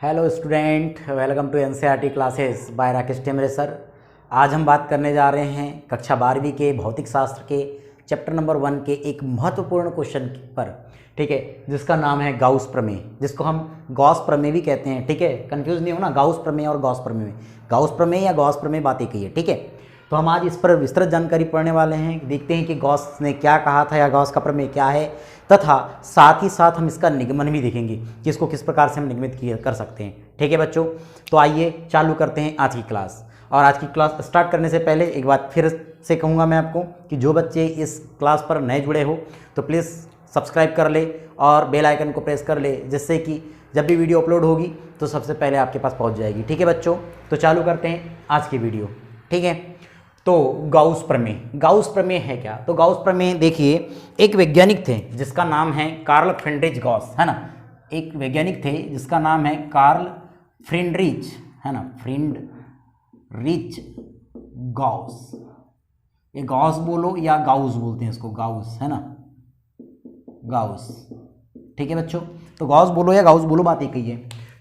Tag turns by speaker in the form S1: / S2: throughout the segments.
S1: Hello student, welcome to NCERT classes by Rakesh Temre sir. आज हम बात करने जा रहे हैं कक्षा 12वीं के भौतिक शास्त्र के चैप्टर नंबर 1 के एक महत्वपूर्ण क्वेश्चन पर, ठीक है, जिसका नाम है गाउस प्रमेय, जिसको हम गॉस प्रमेय भी कहते हैं। ठीक है, कंफ्यूज नहीं होना गाउस प्रमेय और गॉस प्रमेय में। गाउस प्रमेय या गॉस प्रमेय बात एक ही है। ठीक है, तो हम आज इस पर विस्तृत जानकारी पढ़ने वाले हैं। देखते हैं कि गॉस ने क्या कहा था या गॉस का प्रमेय क्या है, तथा साथ ही साथ हम इसका निगमन भी देखेंगे कि इसको किस प्रकार से हम निगमित कर सकते हैं। ठीक है बच्चों, तो आइए चालू करते हैं आज की क्लास। और आज की क्लास स्टार्ट करने से पहले एक बात फिर से कहूँगा मैं आपको कि जो बच्चे इस क्लास पर नए जुड़े हो तो प्लीज़ सब्सक्राइब कर ले और बेल आइकन को प्रेस कर ले, जिससे कि जब भी वीडियो अपलोड होगी तो सबसे पहले आपके पास पहुंच जाएगी। ठीक है बच्चों, तो चालू करते हैं आज की वीडियो। ठीक है, तो गाउस प्रमेय, गाउस प्रमेय है क्या? तो गाउस प्रमेय देखिए, एक वैज्ञानिक थे जिसका नाम है कार्ल फ्रेडरिच गॉस, है ना। एक वैज्ञानिक थे जिसका नाम है कार्ल फ्रेडरिच, है ना, फ्रेडरिच गॉस। ये गॉस बोलो या गाउस बोलते हैं इसको, गाउस, है ना, गाउस। ठीक है बच्चों, तो गॉस बोलो या गाउस बोलो बात एक ही है।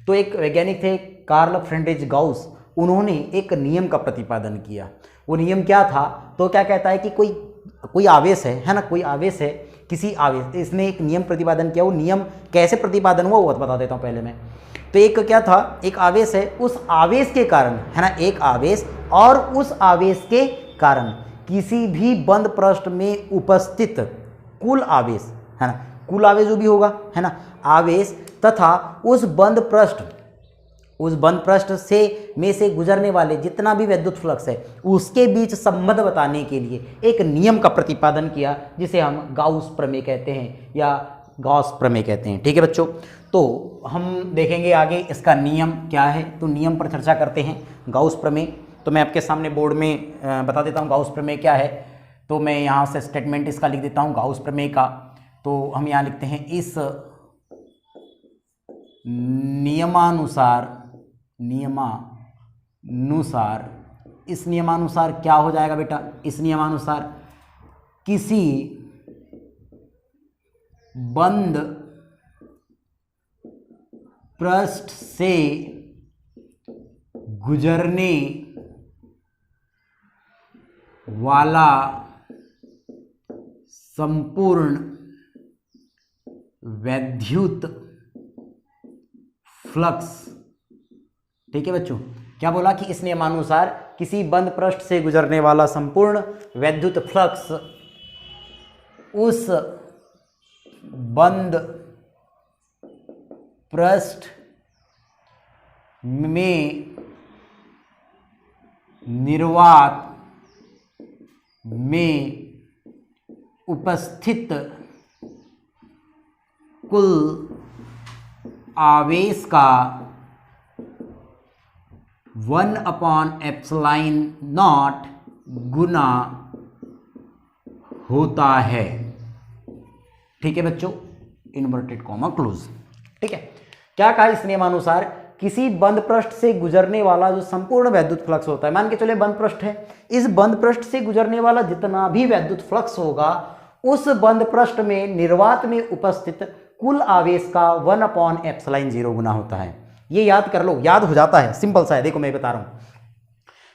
S1: तो एक वैज्ञानिक थे कार्ल फ्रेडरिच गॉस, उन्होंने एक नियम का प्रतिपादन किया। वो नियम क्या था? तो क्या कहता है कि कोई आवेश है ना, कोई आवेश है, किसी आवेश, इसने एक नियम प्रतिपादन किया। वो नियम कैसे प्रतिपादन हुआ वो बता देता हूँ पहले मैं। तो एक क्या था, एक आवेश है, उस आवेश के कारण, है ना, एक आवेश और उस आवेश के कारण किसी भी बंद पृष्ठ में उपस्थित कुल आवेश, है ना, कुल आवेश जो भी होगा, है ना, आवेश तथा उस बंद पृष्ठ से गुजरने वाले जितना भी विद्युत फ्लक्स है उसके बीच संबंध बताने के लिए एक नियम का प्रतिपादन किया, जिसे हम गाउस प्रमेय कहते हैं या गॉस प्रमेय कहते हैं। ठीक है बच्चों, तो हम देखेंगे आगे इसका नियम क्या है। तो नियम पर चर्चा करते हैं। गाउस प्रमेय, तो मैं आपके सामने बोर्ड में बता देता हूँ गाउस प्रमेय क्या है। तो मैं यहाँ से स्टेटमेंट इसका लिख देता हूँ गाउस प्रमेय का। तो हम यहाँ लिखते हैं, इस नियमानुसार क्या हो जाएगा बेटा? इस नियमानुसार किसी बंद पृष्ठ से गुजरने वाला संपूर्ण वैद्युत फ्लक्स, ठीक है बच्चों, क्या बोला कि इस नियमानुसार किसी बंद पृष्ठ से गुजरने वाला संपूर्ण वैद्युत फ्लक्स उस बंद पृष्ठ में निर्वात में उपस्थित कुल आवेश का 1/ε0 गुना होता है। ठीक है बच्चों, इन्वर्टेड कॉमा क्लोज। ठीक है, क्या कहा इस नियमानुसार? किसी बंद पृष्ठ से गुजरने वाला जो संपूर्ण वैद्युत फ्लक्स होता है, मान के चले बंद पृष्ठ है, इस बंद पृष्ठ से गुजरने वाला जितना भी वैद्युत फ्लक्स होगा उस बंद पृष्ठ में निर्वात में उपस्थित कुल आवेश का 1/ε0 गुना होता है। ये याद कर लो, याद हो जाता है, सिंपल सा है। देखो मैं बता रहा हूं,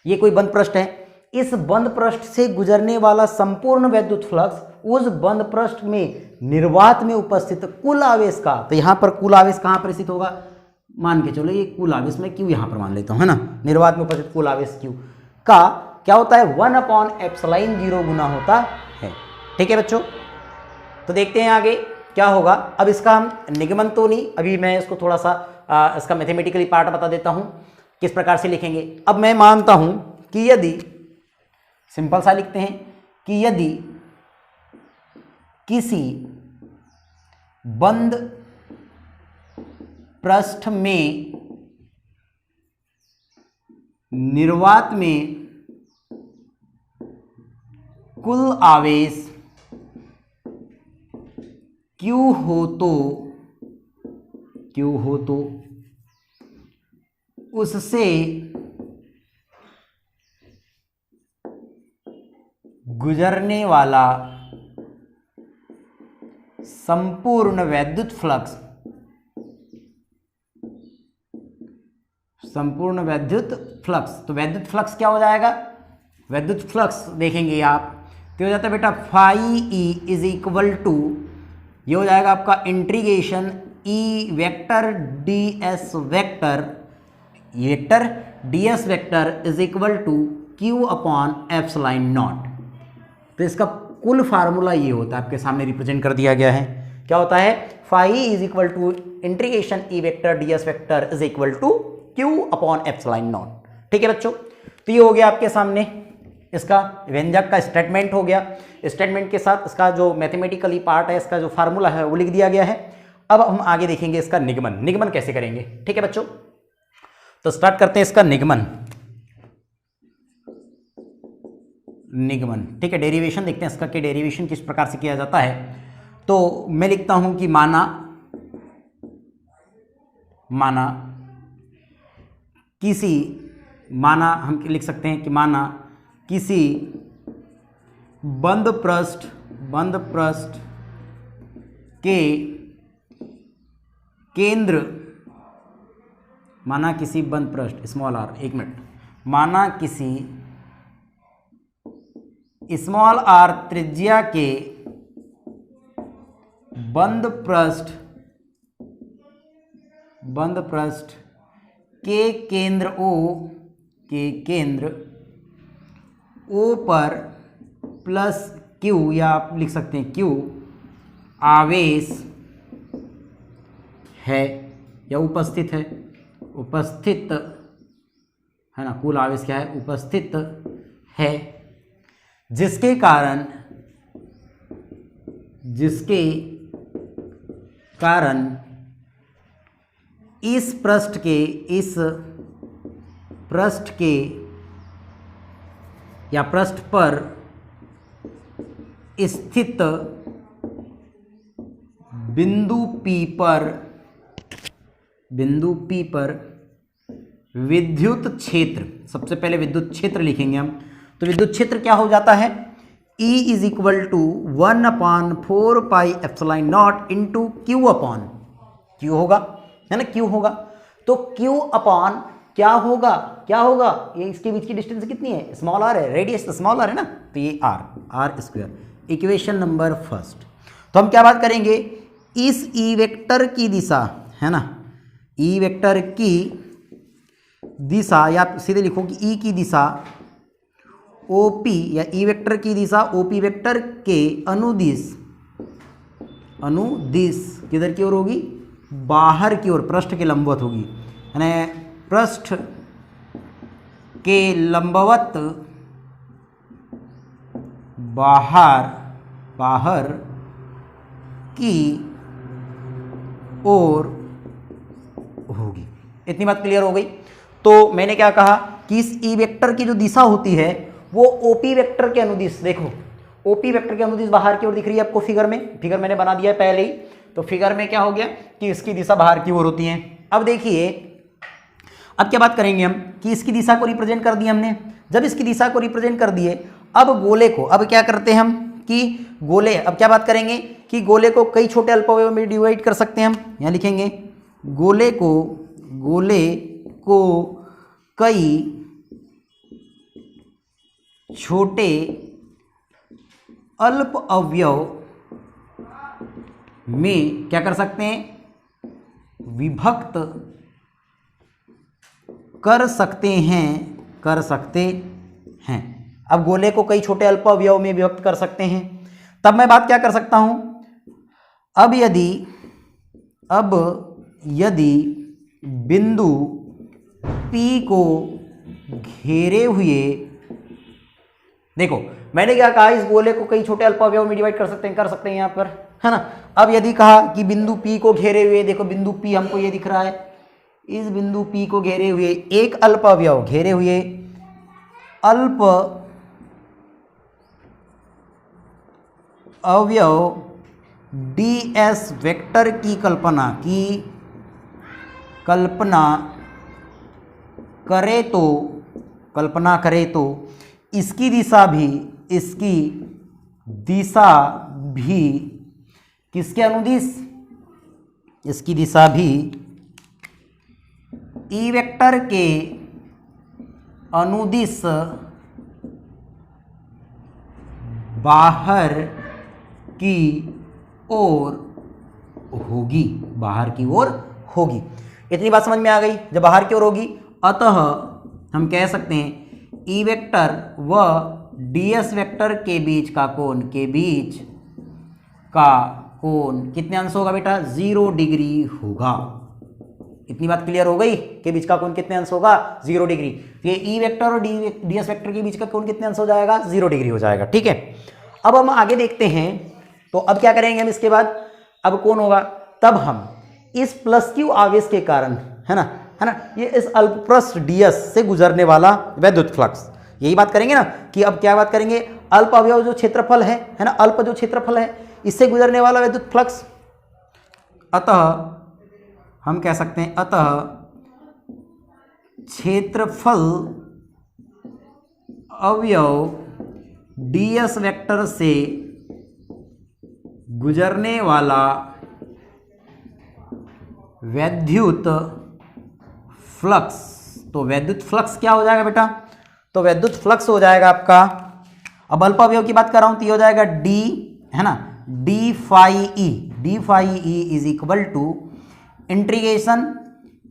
S1: ये कोई बंद पृष्ठ है, इस बंद पृष्ठ से गुजरने वाला संपूर्ण वैद्युत फ्लक्स उस बंद पृष्ठ में निर्वात में उपस्थित कुल आवेश का, तो यहां पर कुल आवेश कहां पर स्थित होगा? मान के चलो ये कुल आवेश में क्यू यहां पर मान लेता हूं, है ना, निर्वात में उपस्थित कुल आवेश क्यू का क्या होता है? 1/ε0 गुना होता है। ठीक है बच्चों, तो देखते हैं आगे क्या होगा। अब इसका हम निगमन तो नहीं, अभी मैं इसको थोड़ा सा इसका मैथमेटिकली पार्ट बता देता हूं किस प्रकार से लिखेंगे। अब मैं मानता हूं कि यदि, सिंपल सा लिखते हैं कि यदि किसी बंद पृष्ठ में निर्वात में कुल आवेश Q हो तो उससे गुजरने वाला संपूर्ण वैद्युत फ्लक्स संपूर्ण वैद्युत फ्लक्स। तो वैद्युत फ्लक्स क्या हो जाएगा, वैद्युत फ्लक्स देखेंगे आप तो हो जाता है बेटा phi E is equal to, ये हो जाएगा आपका integration E vector D S vector, vector D S vector is equal to Q upon epsilon naught. तो इसका कुल फार्मूला ये होता है, आपके सामने रिप्रेजेंट कर दिया गया है। क्या होता है, phi is equal to integration E vector D S vector is equal to Q upon epsilon naught. ठीक है बच्चों, तो ये हो गया आपके सामने इसका व्यंजक का स्टेटमेंट हो गया। स्टेटमेंट के साथ इसका जो मैथमेटिकली पार्ट है, इसका जो फार्मूला है वो लिख दिया गया है। अब हम आगे देखेंगे इसका निगमन, निगमन कैसे करेंगे। ठीक है बच्चों, तो स्टार्ट करते हैं इसका निगमन। निगमन ठीक है, डेरिवेशन देखते हैं इसका कि डेरिवेशन किस प्रकार से किया जाता है। तो मैं लिखता हूं कि माना किसी, माना हम लिख सकते हैं कि माना किसी बंद पृष्ठ के केंद्र, माना किसी बंद पृष्ठ स्मॉल आर, एक मिनट, माना किसी स्मॉल आर त्रिज्या के बंद पृष्ठ के केंद्र O पर प्लस Q, या आप लिख सकते हैं Q आवेश है या उपस्थित है, उपस्थित है ना, कुल आवेश क्या है, उपस्थित है, जिसके कारण इस पृष्ठ के या पृष्ठ पर स्थित बिंदु P पर विद्युत क्षेत्र, सबसे पहले विद्युत क्षेत्र लिखेंगे हम। तो विद्युत क्षेत्र क्या हो जाता है, E is equal to 1/4 pi epsilon naught into Q upon Q होगा, है ना, क्यू होगा। तो क्यू अपॉन क्या होगा, ये इसके बीच की डिस्टेंस कितनी है, स्मॉल आर है, रेडियस स्मॉल आर है ना, तो ये R square. Equation number first. तो हम क्या बात करेंगे, इस ई वेक्टर की दिशा, है ना, ई वेक्टर की दिशा, या सीधे लिखो कि ई की दिशा OP, या ई वेक्टर की दिशा OP वेक्टर के अनुदिश किधर की ओर होगी, बाहर की ओर, पृष्ठ के लंबवत होगी, यानी पृष्ठ के लंबवत बाहर की ओर होगी। इतनी बात क्लियर हो गई। तो मैंने क्या कहा कि इस ई वेक्टर की जो दिशा होती है वो OP वेक्टर के अनुदिश, देखो OP वेक्टर के अनुदिश बाहर की ओर दिख रही है आपको फिगर में, फिगर मैंने बना दिया है पहले ही। तो फिगर में क्या हो गया कि इसकी दिशा बाहर की ओर होती है। अब देखिए, अब क्या बात करेंगे हम कि इसकी दिशा को रिप्रेजेंट कर दिए हमने। जब इसकी दिशा को रिप्रेजेंट कर दिए, अब गोले को, अब क्या करते हैं हम कि गोले, अब क्या बात करेंगे कि गोले को कई छोटे अल्पव्ययों में डिवाइड कर सकते हैं हम। यहाँ लिखेंगे गोले को कई छोटे अल्प अवयव में क्या कर सकते हैं, विभक्त कर सकते हैं। अब गोले को कई छोटे अल्प अवयव में विभक्त कर सकते हैं। तब मैं बात क्या कर सकता हूं, अब यदि बिंदु P को घेरे हुए, देखो मैंने क्या कहा, इस गोले को कई छोटे अल्प अवयव में डिवाइड कर सकते हैं यहाँ पर, है ना। अब यदि कहा कि बिंदु P को घेरे हुए, देखो बिंदु P हमको ये दिख रहा है, इस बिंदु P को घेरे हुए एक अल्प अवयव, घेरे हुए अल्प अवयव ds वेक्टर की कल्पना करे तो इसकी दिशा भी किसके अनुदिश, इसकी दिशा भी ई वेक्टर के अनुदिश बाहर की ओर होगी, बाहर की ओर होगी। इतनी बात समझ में आ गई। जब बाहर की ओर होगी, अतः हम कह सकते हैं ई वेक्टर व ds वेक्टर के बीच का कोण, के बीच का कोण कितने अंश होगा बेटा? 0 डिग्री होगा। इतनी बात क्लियर हो गई? के बीच का कोण कितने अंश होगा? 0 डिग्री। तो ये ई वेक्टर और ds वेक्टर के बीच का कोण कितने अंश हो जाएगा? 0 डिग्री हो जाएगा। ठीक है, अब हम आगे देखते हैं। तो अब क्या करेंगे हम इसके बाद? अब कौन होगा? तब हम इस प्लस क्यू आवेश के कारण, है ना, ये इस अल्पपृष्ठ ds से गुजरने वाला वैद्युत फ्लक्स, यही बात करेंगे ना कि अब क्या बात करेंगे? अल्प अवयव जो क्षेत्रफल है ना, अल्प जो क्षेत्रफल है, इससे गुजरने वाला वैद्युत फ्लक्स। अतः हम कह सकते हैं, अतः क्षेत्रफल अवयव ds वेक्टर से गुजरने वाला वैद्युत फ्लक्स। तो वैद्युत फ्लक्स क्या हो जाएगा बेटा? तो वैद्युत फ्लक्स हो जाएगा आपका, अब अल्प अवयव की बात कर रहा हूं तो ये हो जाएगा d, है ना, D phi E is equal to integration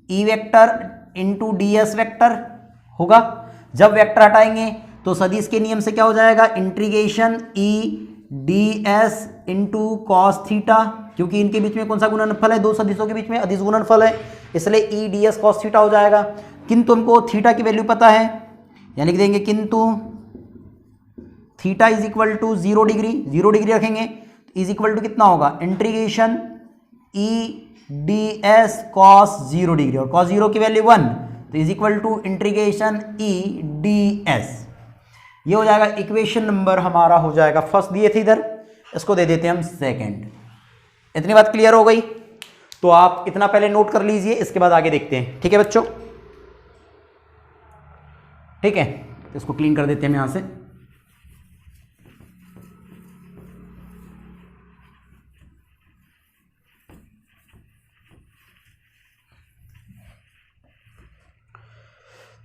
S1: E vector into ds vector होगा। जब वेक्टर हटाएंगे तो सदिश के नियम से क्या हो जाएगा? Integration E ds into cos theta, क्योंकि इनके बीच में कौन सा गुणनफल है? दो सदिशों के बीच में अदिश गुणनफल है, इसलिए ई ds कॉस थीटा हो जाएगा। किंतु हमको थीटा की वैल्यू पता है, यानी लिख देंगे किंतु theta is equal to 0 degree, 0 degree रखेंगे, इज इक्वल टू कितना होगा? Integration E ds cos 0 degree, और कॉस 0 की वैल्यू 1, तो is equal to integration E ds। ये हो जाएगा इक्वेशन नंबर हमारा हो जाएगा फर्स्ट, दिए थे इधर, इसको दे देते हैं हम सेकंड। इतनी बात क्लियर हो गई? तो आप इतना पहले नोट कर लीजिए, इसके बाद आगे देखते हैं। ठीक है बच्चों? ठीक है, इसको क्लीन कर देते हैं हम यहां से।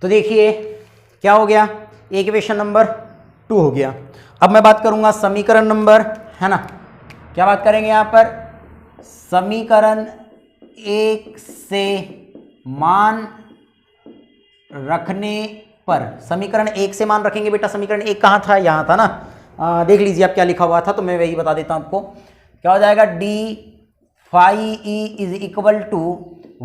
S1: तो देखिए क्या हो गया? इक्वेशन नंबर 2 हो गया। अब मैं बात करूंगा समीकरण नंबर, है ना, क्या बात करेंगे यहां पर? समीकरण 1 से मान रखने पर, समीकरण 1 से मान रखेंगे बेटा। समीकरण 1 कहाँ था? यहाँ था ना, देख लीजिए आप क्या लिखा हुआ था, तो मैं वही बता देता हूँ आपको। क्या हो जाएगा? D phi E is equal to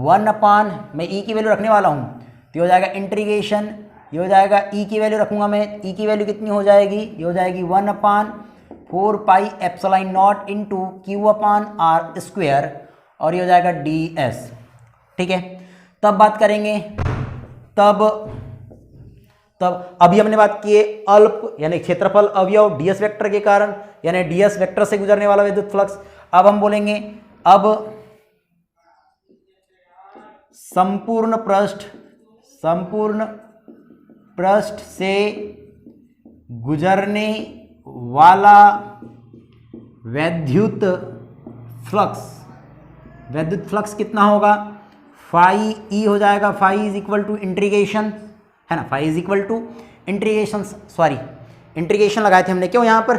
S1: 1 upon, मैं ई की वैल्यू रखने वाला हूँ, तो हो जाएगा इंटीग्रेशन, ये हो जाएगा ई की वैल्यू रखूंगा मैं, ई की वैल्यू कितनी हो जाएगी? ये हो जाएगी 1 upon 4 pi epsilon naught into Q upon R square, और ये हो जाएगा ds। ठीक है, तब बात करेंगे, तब अभी हमने बात की है अल्प यानी क्षेत्रफल अवयव ds वेक्टर के कारण, यानी ds वेक्टर से गुजरने वाला विद्युत फ्लक्स। अब हम बोलेंगे अब संपूर्ण पृष्ठ से गुजरने वाला वैद्युत फ्लक्स कितना होगा? फाई ई हो जाएगा, phi is equal to integration, है ना, phi is equal to integration लगाए थे हमने, क्यों यहाँ पर?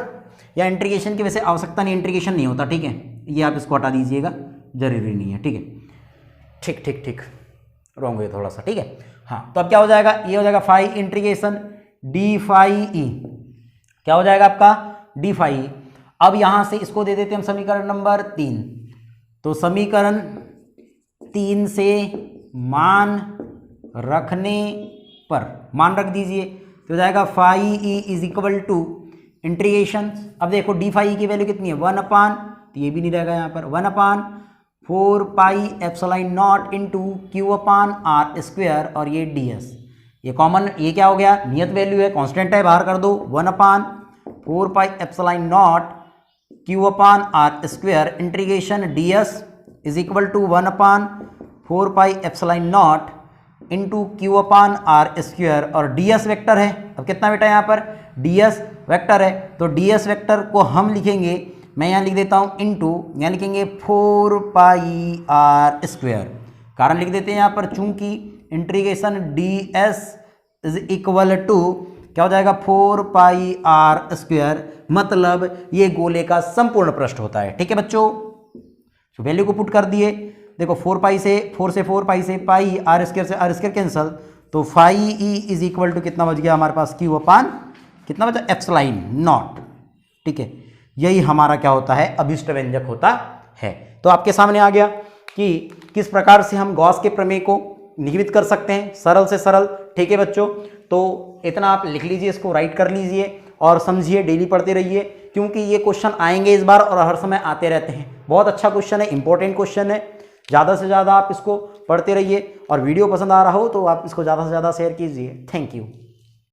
S1: या इंटीग्रेशन की वैसे आवश्यकता नहीं, इंटीग्रेशन नहीं होता। ठीक है, ये आप इसको हटा दीजिएगा, जरूरी नहीं है। ठीक है, ठीक रॉन्ग है थोड़ा सा। ठीक है, हाँ, तो अब क्या हो जाएगा? ये हो जाएगा phi integration D phi E, क्या हो जाएगा आपका? D phi. अब यहां से इसको दे देते हैं हम समीकरण नंबर 3। तो समीकरण 3 से मान रखने पर, मान रख दीजिए, तो हो जाएगा phi E is equal to integration. अब देखो डी फाई की वैल्यू कितनी है? 1 अपान, तो ये भी नहीं रहेगा यहाँ पर, 1 upon 4 pi epsilon naught into Q upon R square, और ये ds, ये कॉमन, ये क्या हो गया? नियत वैल्यू है, कांस्टेंट है, बाहर कर दो। 1 upon 4 pi epsilon naught Q upon R square integration ds is equal to 1 upon 4 pi epsilon naught into Q upon R square, और ds वेक्टर है। अब कितना बेटा यहाँ पर? ds वेक्टर है, तो ds वेक्टर को हम लिखेंगे, मैं यहाँ लिख देता हूँ इंटू, यहाँ लिखेंगे 4 पाई आर स्क्वायर। कारण लिख देते हैं यहाँ पर, चूंकि integration ds is equal to क्या हो जाएगा 4πr², मतलब ये गोले का संपूर्ण पृष्ठ होता है। ठीक है बच्चों, तो वैल्यू को पुट कर दिए। देखो 4 से 4 पाई से पाई, r² से r² कैंसल, तो phi E is equal to कितना बच गया हमारे पास, क्यू अपान कितना बचा, एप्सिलॉन नॉट। ठीक है, यही हमारा क्या होता है, अभिष्ट व्यंजक होता है। तो आपके सामने आ गया कि किस प्रकार से हम गॉस के प्रमेय को निरूपित कर सकते हैं, सरल से सरल। ठीक है बच्चों, तो इतना आप लिख लीजिए, इसको राइट कर लीजिए और समझिए, डेली पढ़ते रहिए, क्योंकि ये क्वेश्चन आएंगे इस बार और हर समय आते रहते हैं। बहुत अच्छा क्वेश्चन है, इंपॉर्टेंट क्वेश्चन है। ज़्यादा से ज़्यादा आप इसको पढ़ते रहिए और वीडियो पसंद आ रहा हो तो आप इसको ज़्यादा से ज़्यादा शेयर कीजिए। Thank you.